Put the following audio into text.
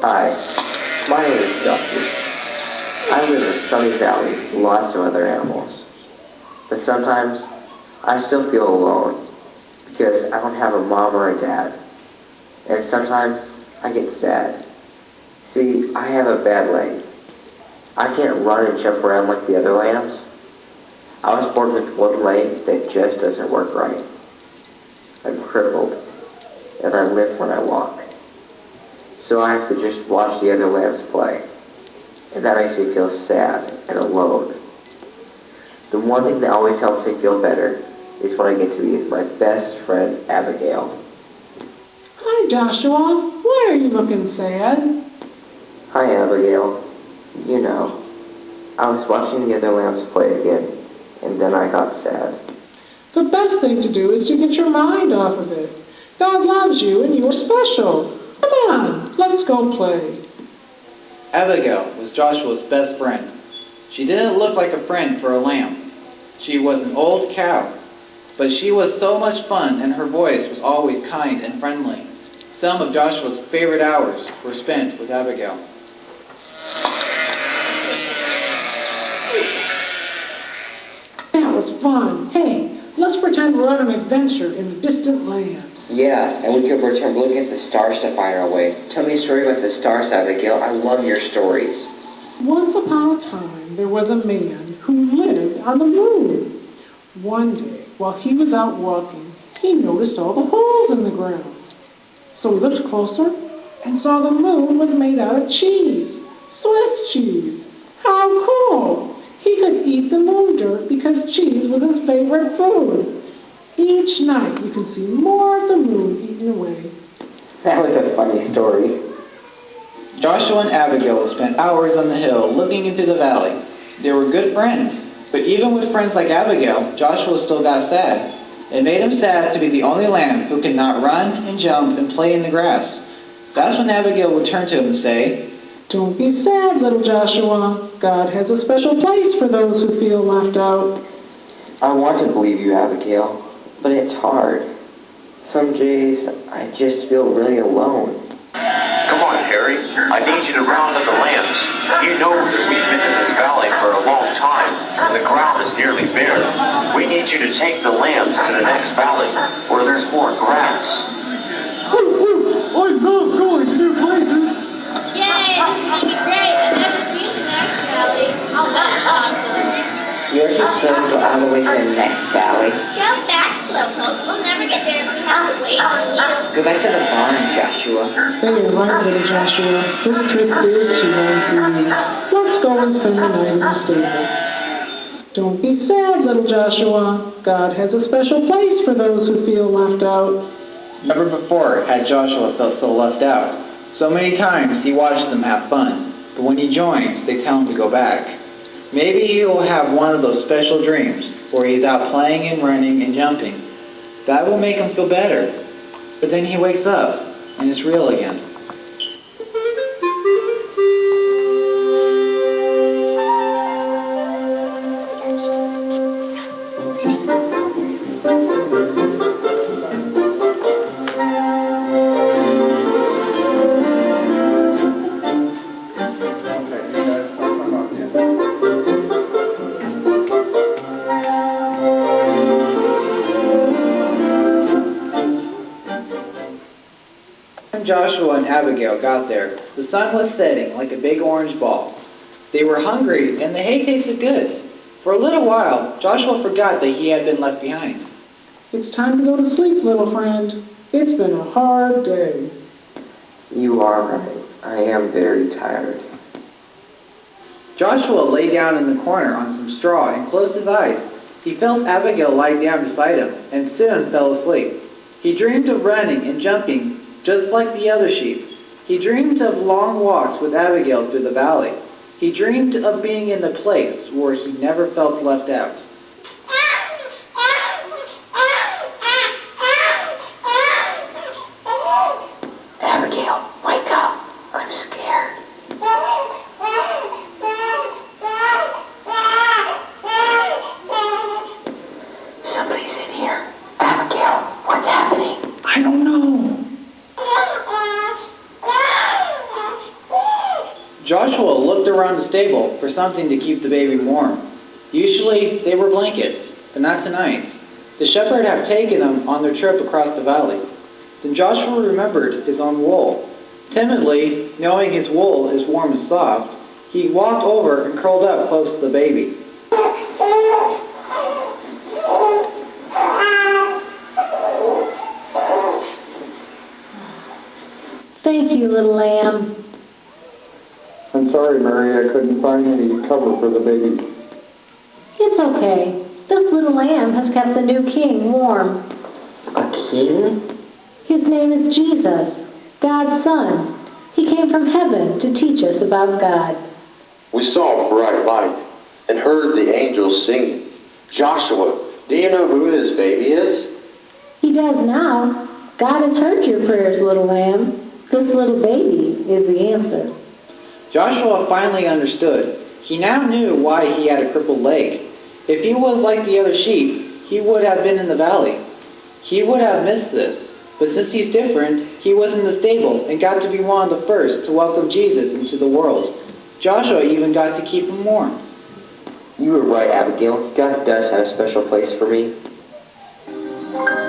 Hi, my name is Dusty. I live in Sunny Valley with lots of other animals. But sometimes I still feel alone because I don't have a mom or a dad. And sometimes I get sad. See, I have a bad leg. I can't run and jump around like the other lambs. I was born with one leg that just doesn't work right. I'm crippled, and I limp when I walk. So I have to just watch the other lambs play. And that makes me feel sad and alone. The one thing that always helps me feel better is when I get to be with my best friend, Abigail. Hi, Joshua. Why are you looking sad? Hi, Abigail. You know, I was watching the other lambs play again, and then I got sad. The best thing to do is to get your mind off of it. God loves you, and you're special. Come on, let's go play. Abigail was Joshua's best friend. She didn't look like a friend for a lamb. She was an old cow, but she was so much fun, and her voice was always kind and friendly. Some of Joshua's favorite hours were spent with Abigail. That was fun. Hey, let's pretend we're on an adventure in the distant land. Yeah, and we could pretend we're looking at the stars to find our way. Tell me a story about the stars, Abigail. I love your stories. Once upon a time, there was a man who lived on the moon. One day, while he was out walking, he noticed all the holes in the ground. So he looked closer and saw the moon was made out of cheese. Swiss cheese. How cool! He could eat the moon dirt because cheese was his favorite food. Each night you can see more of the moon eaten away. That was a funny story. Joshua and Abigail spent hours on the hill looking into the valley. They were good friends, but even with friends like Abigail, Joshua still got sad. It made him sad to be the only lamb who could not run and jump and play in the grass. That's when Abigail would turn to him and say, "Don't be sad, little Joshua. God has a special place for those who feel left out." I want to believe you, Abigail, but it's hard. Some days I just feel really alone. Come on, Harry. I need you to round up the lambs. You know that we've been in this valley for a long time, and the ground is nearly bare. We need you to take the lambs to the next valley, where there's more grass. I love going to new places. Yay! This will be great. I've never seen the next valley. Oh, that's awesome. You're just supposed to go all the way to the next valley. Go back, Slowpoke. We'll never get there if we have to wait on you. Go back to the barn, Joshua. They are right, little Joshua. This trip is too long for me. Let's go and spend the night in the stable. Don't be sad, little Joshua. God has a special place for those who feel left out. never before had Joshua felt so left out. So many times he watched them have fun, but when he joins, they tell him to go back. Maybe he will have one of those special dreams where he's out playing and running and jumping. That will make him feel better. But then he wakes up, and it's real again. Joshua and Abigail got there, the sun was setting like a big orange ball. They were hungry, and the hay tasted good. For a little while, Joshua forgot that he had been left behind. It's time to go to sleep, little friend. It's been a hard day. You are right. I am very tired. Joshua lay down in the corner on some straw and closed his eyes. He felt Abigail lie down beside him, and soon fell asleep. He dreamed of running and jumping, just like the other sheep. He dreamed of long walks with Abigail through the valley. He dreamed of being in the place where he never felt left out. Abigail, wake up. I'm scared. Somebody's in here. around the stable for something to keep the baby warm. Usually, they were blankets, but not tonight. The shepherd had taken them on their trip across the valley. Then Joshua remembered his own wool. Timidly, knowing his wool is warm and soft, he walked over and curled up close to the baby. Thank you, little lamb. I'm sorry, Mary, I couldn't find any cover for the baby. It's okay. This little lamb has kept the new king warm. A king? His name is Jesus, God's Son. He came from heaven to teach us about God. We saw a bright light and heard the angels singing. Joshua, do you know who this baby is? He does now. God has heard your prayers, little lamb. This little baby is the answer. Joshua finally understood. He now knew why he had a crippled leg. If he was like the other sheep, he would have been in the valley. He would have missed this. But since he's different, he was in the stable and got to be one of the first to welcome Jesus into the world. Joshua even got to keep him warm. You were right, Abigail. God does have a special place for me.